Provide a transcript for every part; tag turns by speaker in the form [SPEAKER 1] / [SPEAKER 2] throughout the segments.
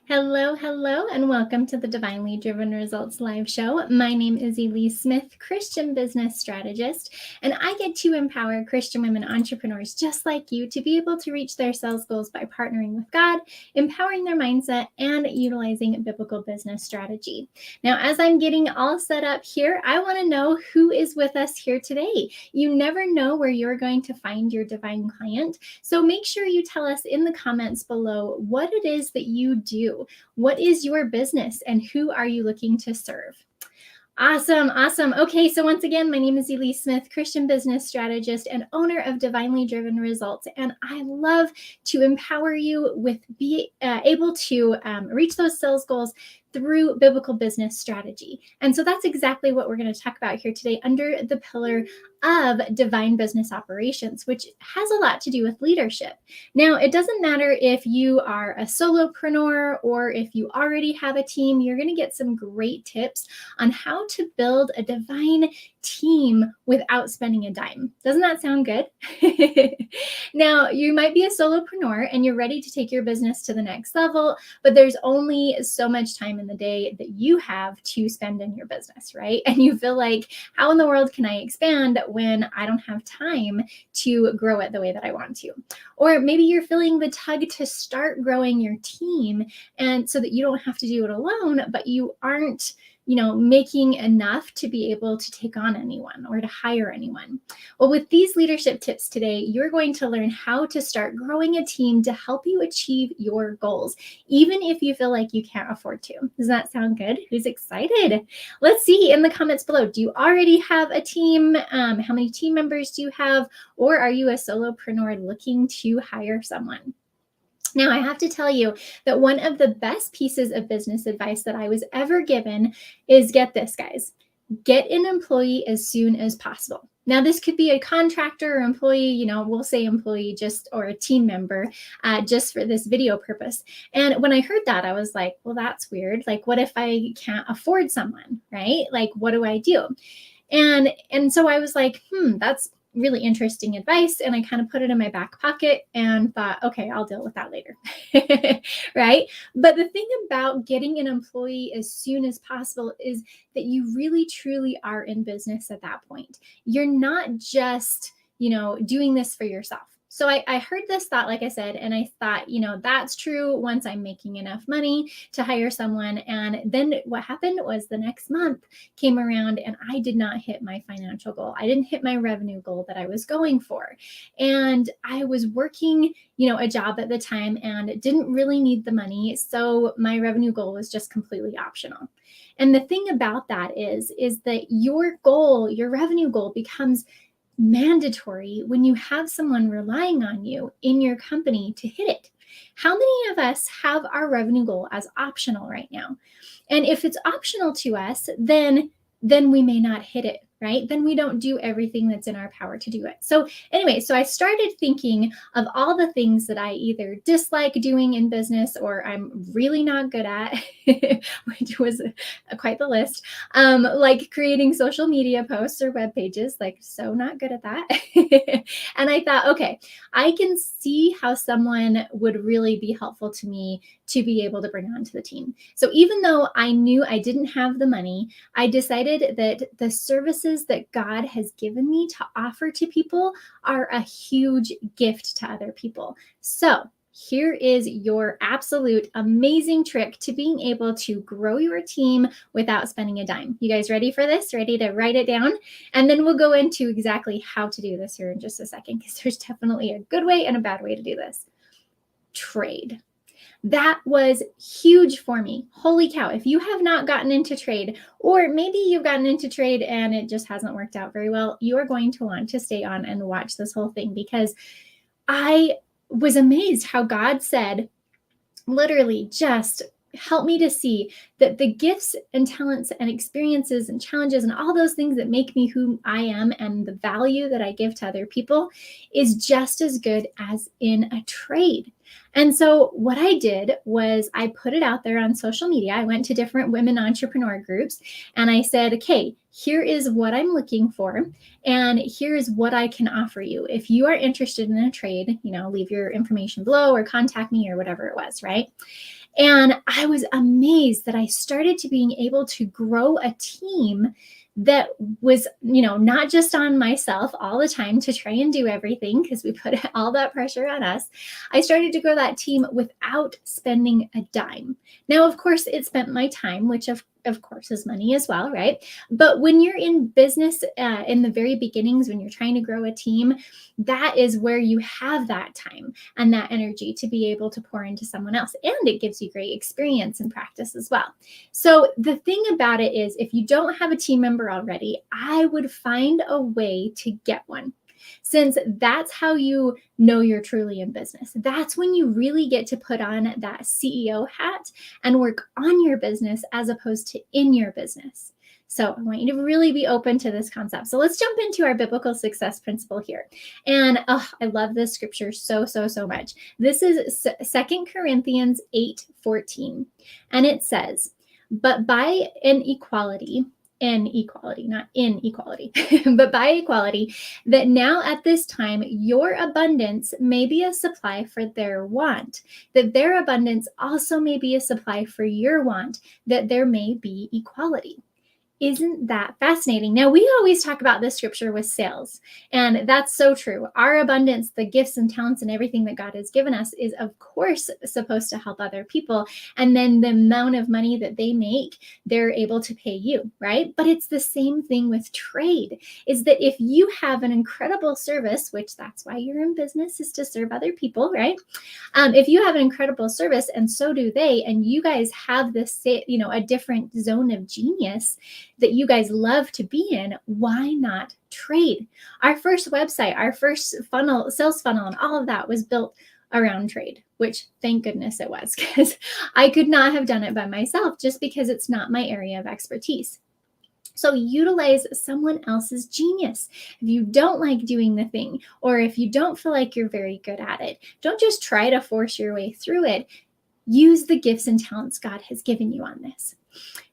[SPEAKER 1] Hello, hello, and welcome to the Divinely Driven Results Live Show. My name is Elise Smith, Christian business strategist, and I get to empower Christian women entrepreneurs just like you to be able to reach their sales goals by partnering with God, empowering their mindset, and utilizing biblical business strategy. Now, as I'm getting all set up here, I want to know who is with us here today. You never know where you're going to find your divine client, so make sure you tell us in the comments below what it is that you do. What is your business and who are you looking to serve? Awesome. Okay, so once again, my name is Elise Smith, Christian business strategist and owner of Divinely Driven Results. And I love to empower you with be able to reach those sales goals through biblical business strategy. And so that's exactly what we're going to talk about here today under the pillar of divine business operations, which has a lot to do with leadership. Now, it doesn't matter if you are a solopreneur or if you already have a team, you're going to get some great tips on how to build a divine team without spending a dime. Doesn't that sound good? Now, you might be a solopreneur and you're ready to take your business to the next level, but there's only so much time in the day that you have to spend in your business, right? And you feel like, how in the world can I expand when I don't have time to grow it the way that I want to? Or maybe you're feeling the tug to start growing your team, and so that you don't have to do it alone, but you aren't making enough to be able to take on anyone or to hire anyone. Well, with these leadership tips today, you're going to learn how to start growing a team to help you achieve your goals, even if you feel like you can't afford to. Does that sound good? Who's excited? Let's see in the comments below. Do you already have a team? How many team members do you have? Or are you a solopreneur looking to hire someone? Now, I have to tell you that one of the best pieces of business advice that I was ever given is, get this, guys, get an employee as soon as possible. Now, this could be a contractor or employee, we'll say employee just, or a team member, just for this video purpose. And when I heard that, I was like, well, that's weird. Like, what if I can't afford someone, right? Like, what do I do? And so I was like, that's really interesting advice. And I kind of put it in my back pocket and thought, okay, I'll deal with that later. Right? But the thing about getting an employee as soon as possible is that you really, truly are in business at that point. You're not just, doing this for yourself. So I heard this thought, like I said, and I thought, that's true once I'm making enough money to hire someone. And then what happened was the next month came around and I did not hit my financial goal. I didn't hit my revenue goal that I was going for. And I was working, a job at the time and didn't really need the money. So my revenue goal was just completely optional. And the thing about that is that your goal, your revenue goal, becomes mandatory when you have someone relying on you in your company to hit it. How many of us have our revenue goal as optional right now? And if it's optional to us, then we may not hit it, right? Then we don't do everything that's in our power to do it. So anyway, so I started thinking of all the things that I either dislike doing in business or I'm really not good at, which was quite the list, like creating social media posts or web pages, like so not good at that. And I thought, okay, I can see how someone would really be helpful to me to be able to bring onto the team. So even though I knew I didn't have the money, I decided that the services that God has given me to offer to people are a huge gift to other people. So here is your absolute amazing trick to being able to grow your team without spending a dime. You guys ready for this? Ready to write it down? And then we'll go into exactly how to do this here in just a second, because there's definitely a good way and a bad way to do this. Trade. That was huge for me. Holy cow. If you have not gotten into trade, or maybe you've gotten into trade and it just hasn't worked out very well, you are going to want to stay on and watch this whole thing, because I was amazed how God said, literally just help me to see that the gifts and talents and experiences and challenges and all those things that make me who I am and the value that I give to other people is just as good as in a trade. And so what I did was I put it out there on social media. I went to different women entrepreneur groups and I said, okay, here is what I'm looking for. And here's what I can offer you. If you are interested in a trade, leave your information below or contact me or whatever it was, right? And I was amazed that I started to being able to grow a team that was, not just on myself all the time to try and do everything because we put all that pressure on us. I started to grow that team without spending a dime. Now, of course, it spent my time, which of course is money as well, right? But when you're in business in the very beginnings, when you're trying to grow a team, that is where you have that time and that energy to be able to pour into someone else. And it gives you great experience and practice as well. So the thing about it is, if you don't have a team member already, I would find a way to get one. Since that's how you know you're truly in business. That's when you really get to put on that CEO hat and work on your business as opposed to in your business. So I want you to really be open to this concept. So let's jump into our biblical success principle here. And I love this scripture so much. This is 2 Corinthians 8:14. And it says, but by inequality, not inequality, but by equality, that now at this time your abundance may be a supply for their want, that their abundance also may be a supply for your want, that there may be equality. Isn't that fascinating? Now, we always talk about this scripture with sales, and that's so true. Our abundance, the gifts and talents and everything that God has given us is, of course, supposed to help other people. And then the amount of money that they make, they're able to pay you, right? But it's the same thing with trade, is that if you have an incredible service, which that's why you're in business, is to serve other people, right? If you have an incredible service and so do they, and you guys have this, a different zone of genius that you guys love to be in, why not trade? Our first website, our first funnel, sales funnel, and all of that was built around trade, which thank goodness it was, because I could not have done it by myself just because it's not my area of expertise. So utilize someone else's genius. If you don't like doing the thing, or if you don't feel like you're very good at it, don't just try to force your way through it. Use the gifts and talents God has given you on this.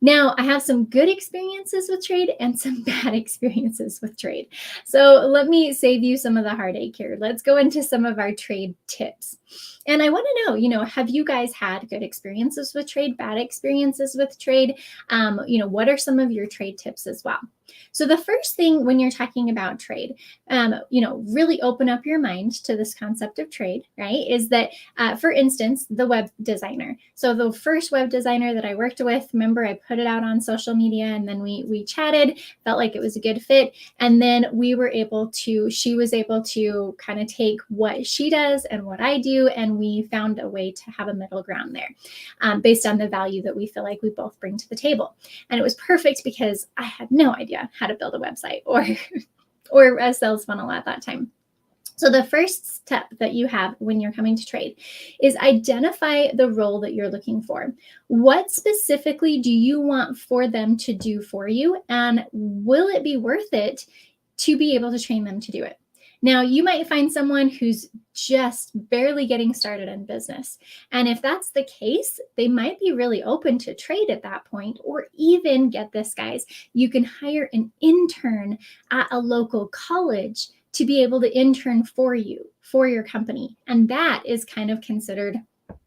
[SPEAKER 1] Now, I have some good experiences with trade and some bad experiences with trade. So let me save you some of the heartache here. Let's go into some of our trade tips. And I want to know, have you guys had good experiences with trade, bad experiences with trade? What are some of your trade tips as well? So the first thing when you're talking about trade, really open up your mind to this concept of trade, right? Is that, for instance, the web designer. So the first web designer that I worked with, remember I put it out on social media and then we chatted, felt like it was a good fit. And then she was able to kind of take what she does and what I do, and we found a way to have a middle ground there based on the value that we feel like we both bring to the table. And it was perfect because I had no idea how to build a website or a sales funnel at that time. So the first step that you have when you're coming to trade is identify the role that you're looking for. What specifically do you want for them to do for you? And will it be worth it to be able to train them to do it? Now, you might find someone who's just barely getting started in business. And if that's the case, they might be really open to trade at that point, or even, get this, guys, you can hire an intern at a local college to be able to intern for you, for your company. And that is kind of considered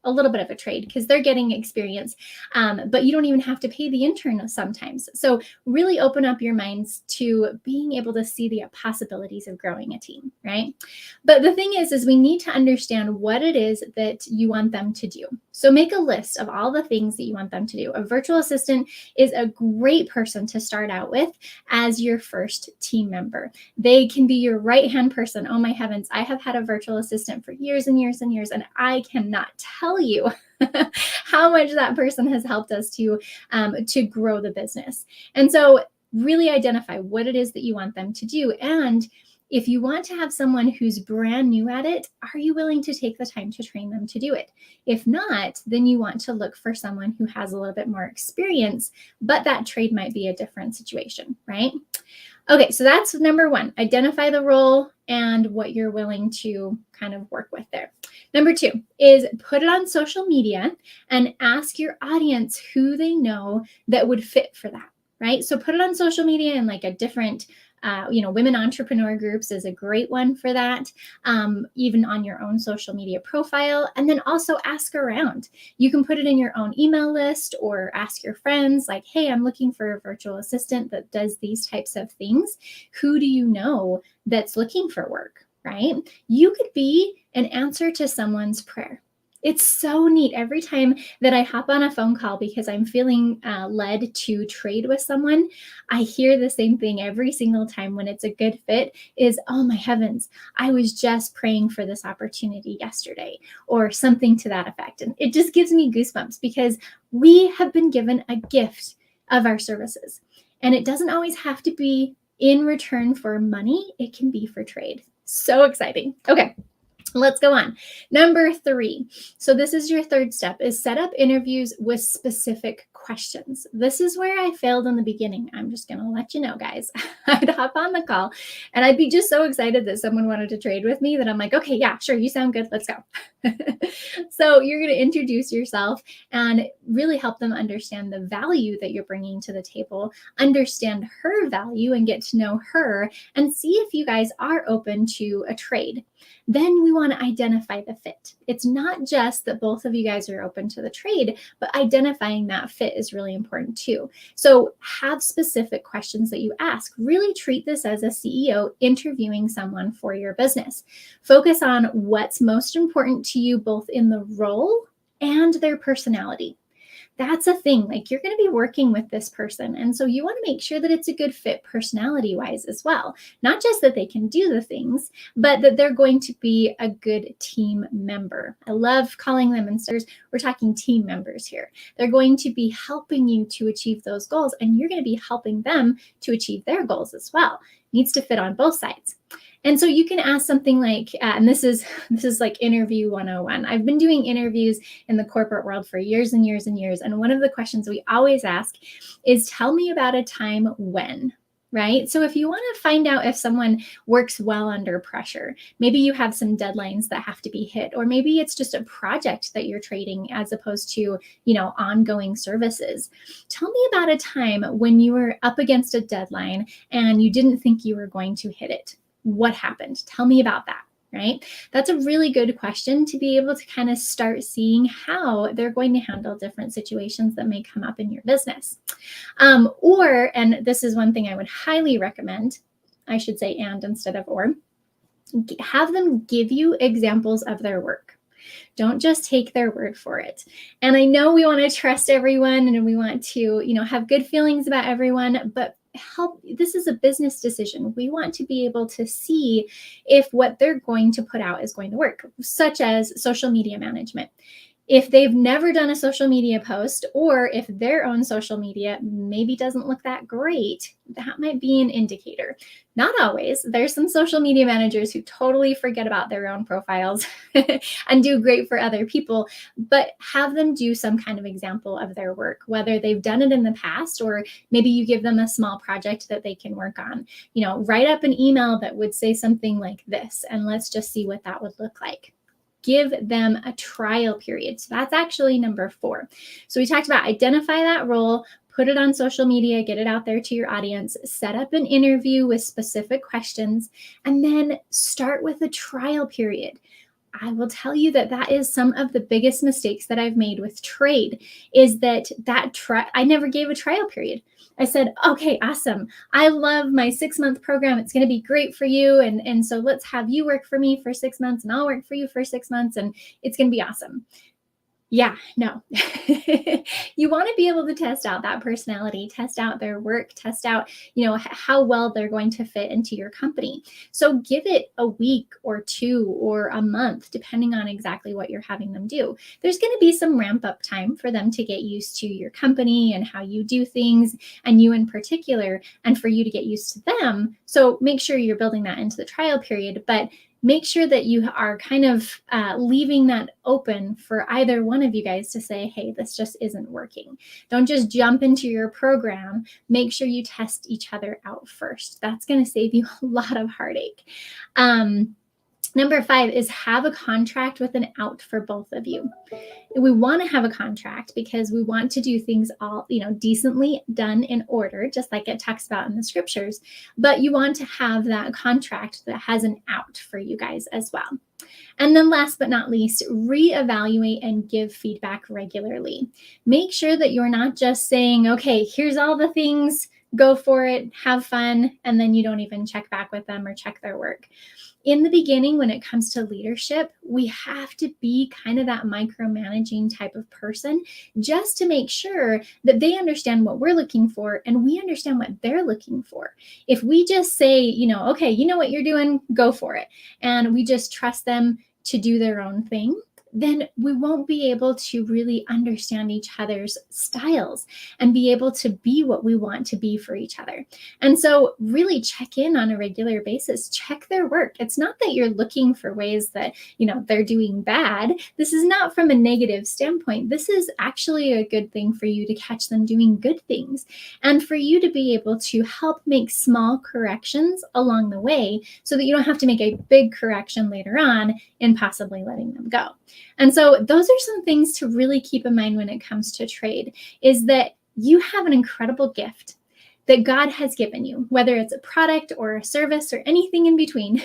[SPEAKER 1] a little bit of a trade because they're getting experience, but you don't even have to pay the intern sometimes. So really open up your minds to being able to see the possibilities of growing a team, right? But the thing is we need to understand what it is that you want them to do. So make a list of all the things that you want them to do. A virtual assistant is a great person to start out with as your first team member. They can be your right-hand person. Oh my heavens, I have had a virtual assistant for years and years and years, and I cannot tell you how much that person has helped us to grow the business. And so really identify what it is that you want them to do. And if you want to have someone who's brand new at it, are you willing to take the time to train them to do it? If not, then you want to look for someone who has a little bit more experience, but that trade might be a different situation, right? Okay, so that's number one. Identify the role and what you're willing to kind of work with there. Number two is put it on social media and ask your audience who they know that would fit for that, right? So put it on social media in like a different, women entrepreneur groups is a great one for that, even on your own social media profile. And then also ask around. You can put it in your own email list or ask your friends, like, hey, I'm looking for a virtual assistant that does these types of things. Who do you know that's looking for work, right? You could be an answer to someone's prayer. It's so neat. Every time that I hop on a phone call because I'm feeling led to trade with someone, I hear the same thing every single time when it's a good fit is, oh my heavens, I was just praying for this opportunity yesterday, or something to that effect. And it just gives me goosebumps because we have been given a gift of our services. And it doesn't always have to be in return for money. It can be for trade. So exciting. Okay. Let's go on. Number three. So this is your third step, is set up interviews with specific questions. This is where I failed in the beginning. I'm just going to let you know, guys. I'd hop on the call and I'd be just so excited that someone wanted to trade with me that I'm like, okay, yeah, sure. You sound good. Let's go. So you're going to introduce yourself and really help them understand the value that you're bringing to the table, understand her value and get to know her, and see if you guys are open to a trade. Then we want to identify the fit. It's not just that both of you guys are open to the trade, but identifying that fit is really important too. So have specific questions that you ask. Really treat this as a CEO interviewing someone for your business. Focus on what's most important to you, both in the role and their personality. That's a thing. Like, you're going to be working with this person. And so you want to make sure that it's a good fit personality wise as well. Not just that they can do the things, but that they're going to be a good team member. I love calling them insters. We're talking team members here. They're going to be helping you to achieve those goals, and you're going to be helping them to achieve their goals as well. It needs to fit on both sides. And so you can ask something like, and this is like interview 101. I've been doing interviews in the corporate world for years and years and years. And one of the questions we always ask is, tell me about a time when, right? So if you want to find out if someone works well under pressure, maybe you have some deadlines that have to be hit, or maybe it's just a project that you're trading as opposed to, ongoing services. Tell me about a time when you were up against a deadline and you didn't think you were going to hit it. What happened? Tell me about that, right? That's a really good question to be able to kind of start seeing how they're going to handle different situations that may come up in your business. And this is one thing I would highly recommend, I should say and instead of or, have them give you examples of their work. Don't just take their word for it. And I know we want to trust everyone and we want to, have good feelings about everyone, but this is a business decision. We want to be able to see if what they're going to put out is going to work, such as social media management. If they've never done a social media post, or if their own social media maybe doesn't look that great, that might be an indicator. Not always. There's some social media managers who totally forget about their own profiles and do great for other people, but have them do some kind of example of their work, whether they've done it in the past, or maybe you give them a small project that they can work on. Write up an email that would say something like this, and let's just see what that would look like. Give them a trial period. So that's actually number 4. So we talked about identify that role, put it on social media, get it out there to your audience, set up an interview with specific questions, and then start with a trial period. I will tell you that is some of the biggest mistakes that I've made with trade, is that I never gave a trial period. I said, okay, awesome. I love my 6-month program. It's going to be great for you. And so let's have you work for me for 6 months and I'll work for you for 6 months and it's going to be awesome. Yeah, no. You want to be able to test out that personality, test out their work, test out, how well they're going to fit into your company. So give it a week or 2 or a month, depending on exactly what you're having them do. There's going to be some ramp up time for them to get used to your company and how you do things, and you in particular, and for you to get used to them. So make sure you're building that into the trial period. But make sure that you are kind of leaving that open for either one of you guys to say, hey, this just isn't working. Don't just jump into your program. Make sure you test each other out first. That's going to save you a lot of heartache. Number 5 is have a contract with an out for both of you. We want to have a contract because we want to do things all, decently done in order, just like it talks about in the scriptures. But you want to have that contract that has an out for you guys as well. And then last but not least, reevaluate and give feedback regularly. Make sure that you're not just saying, okay, here's all the things, go for it, have fun, and then you don't even check back with them or check their work. In the beginning, when it comes to leadership, we have to be kind of that micromanaging type of person just to make sure that they understand what we're looking for and we understand what they're looking for. If we just say, okay, you know what you're doing, go for it, and we just trust them to do their own thing, then we won't be able to really understand each other's styles and be able to be what we want to be for each other. And so really check in on a regular basis, check their work. It's not that you're looking for ways that, they're doing bad. This is not from a negative standpoint. This is actually a good thing for you to catch them doing good things and for you to be able to help make small corrections along the way so that you don't have to make a big correction later on in possibly letting them go. And so those are some things to really keep in mind when it comes to trade, is that you have an incredible gift that God has given you, whether it's a product or a service or anything in between.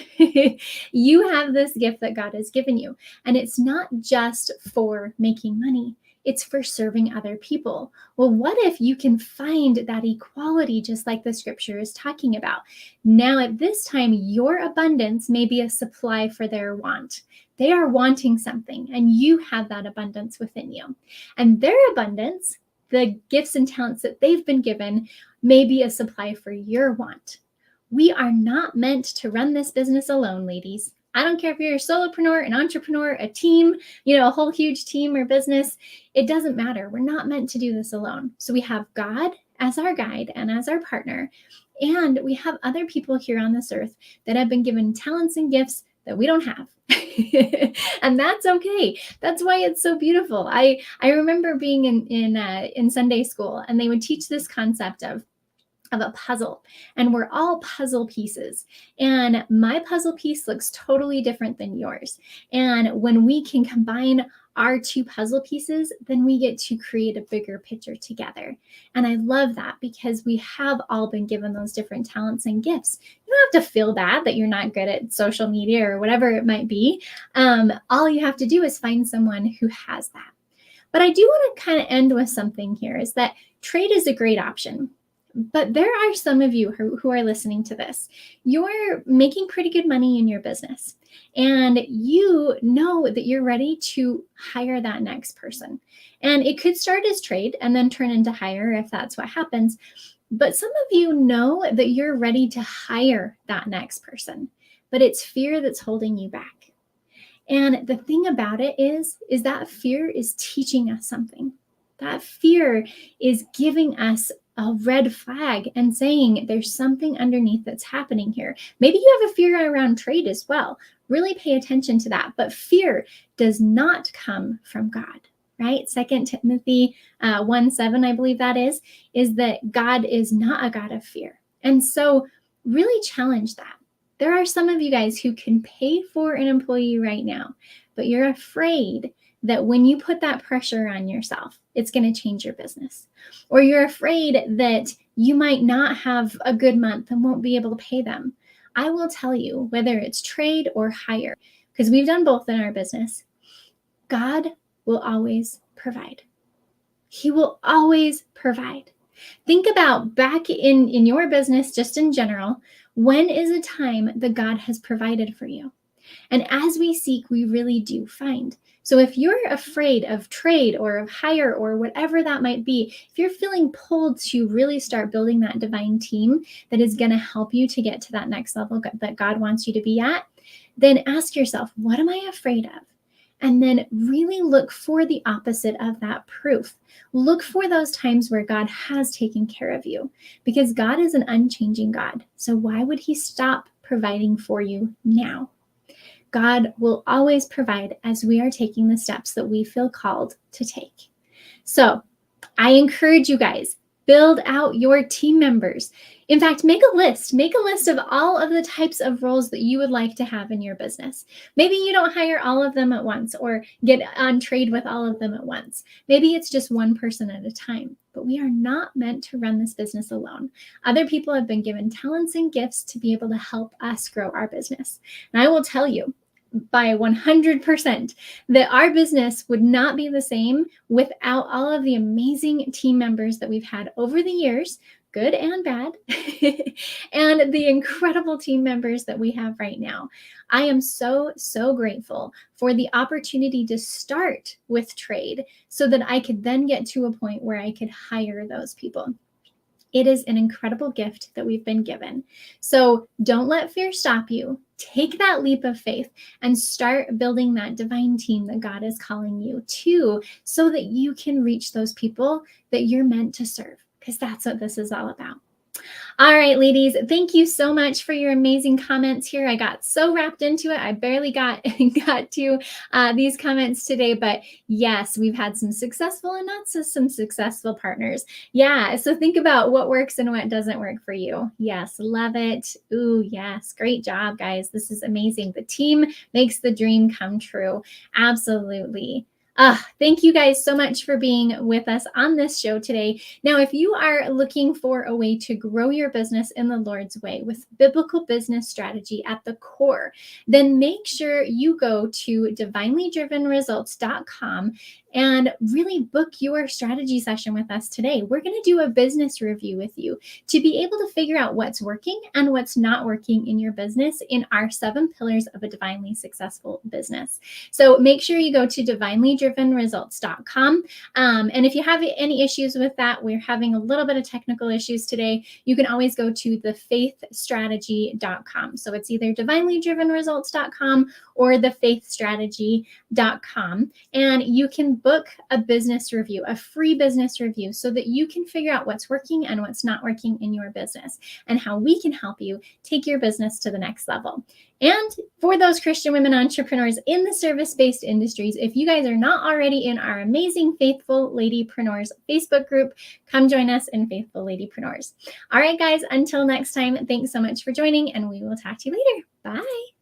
[SPEAKER 1] You have this gift that God has given you. And it's not just for making money. It's for serving other people. Well, what if you can find that equality just like the scripture is talking about? Now, at this time, your abundance may be a supply for their want. They are wanting something, and you have that abundance within you. And their abundance, the gifts and talents that they've been given, may be a supply for your want. We are not meant to run this business alone, ladies. I don't care if you're a solopreneur, an entrepreneur, a team, a whole huge team or business. It doesn't matter. We're not meant to do this alone. So we have God as our guide and as our partner. And we have other people here on this earth that have been given talents and gifts that we don't have. And that's okay. That's why it's so beautiful. I remember being in Sunday school, and they would teach this concept of a puzzle, and we're all puzzle pieces, and my puzzle piece looks totally different than yours. And when we can combine our two puzzle pieces, then we get to create a bigger picture together. And I love that because we have all been given those different talents and gifts. You don't have to feel bad that you're not good at social media or whatever it might be. All you have to do is find someone who has that. But I do want to kind of end with something here, is that trade is a great option. But there are some of you who are listening to this. You're making pretty good money in your business, and you know that you're ready to hire that next person. And it could start as trade and then turn into hire if that's what happens. But some of you know that you're ready to hire that next person, but it's fear that's holding you back. And the thing about it is that fear is teaching us something. That fear is giving us a red flag and saying there's something underneath that's happening here. Maybe you have a fear around trade as well. Really pay attention to that. But fear does not come from God, right? 2 Timothy 1:7, I believe that is that God is not a God of fear. And so really challenge that. There are some of you guys who can pay for an employee right now, but you're afraid that when you put that pressure on yourself, it's going to change your business. Or you're afraid that you might not have a good month and won't be able to pay them. I will tell you, whether it's trade or hire, because we've done both in our business, God will always provide. He will always provide. Think about back in your business, just in general, when is a time that God has provided for you? And as we seek, we really do find. So if you're afraid of trade or of hire or whatever that might be, if you're feeling pulled to really start building that divine team that is going to help you to get to that next level that God wants you to be at, then ask yourself, what am I afraid of? And then really look for the opposite of that proof. Look for those times where God has taken care of you, because God is an unchanging God. So why would he stop providing for you now? God will always provide as we are taking the steps that we feel called to take. So I encourage you guys, build out your team members. In fact, make a list of all of the types of roles that you would like to have in your business. Maybe you don't hire all of them at once or get on trade with all of them at once. Maybe it's just one person at a time, but we are not meant to run this business alone. Other people have been given talents and gifts to be able to help us grow our business. And I will tell you, by 100% that our business would not be the same without all of the amazing team members that we've had over the years, good and bad, and the incredible team members that we have right now. I am so grateful for the opportunity to start with trade so that I could then get to a point where I could hire those people. It is an incredible gift that we've been given. So don't let fear stop you. Take that leap of faith and start building that divine team that God is calling you to so that you can reach those people that you're meant to serve, because that's what this is all about. All right, ladies, thank you so much for your amazing comments here. I got so wrapped into it. I barely got to these comments today, but yes, we've had some successful and not so some successful partners. Yeah, so think about what works and what doesn't work for you. Yes, love it. Ooh, yes, great job, guys. This is amazing. The team makes the dream come true. Absolutely. Thank you guys so much for being with us on this show today. Now, if you are looking for a way to grow your business in the Lord's way with biblical business strategy at the core, then make sure you go to divinelydrivenresults.com and really book your strategy session with us today. We're going to do a business review with you to be able to figure out what's working and what's not working in your business in our 7 pillars of a divinely successful business. So make sure you go to divinelydrivenresults.com. And if you have any issues with that, we're having a little bit of technical issues today. You can always go to thefaithstrategy.com. So it's either divinelydrivenresults.com or thefaithstrategy.com. And you can book a business review, a free business review, so that you can figure out what's working and what's not working in your business and how we can help you take your business to the next level. And for those Christian women entrepreneurs in the service-based industries, if you guys are not already in our amazing Faithful Ladypreneurs Facebook group, come join us in Faithful Ladypreneurs. All right, guys, until next time, thanks so much for joining, and we will talk to you later. Bye.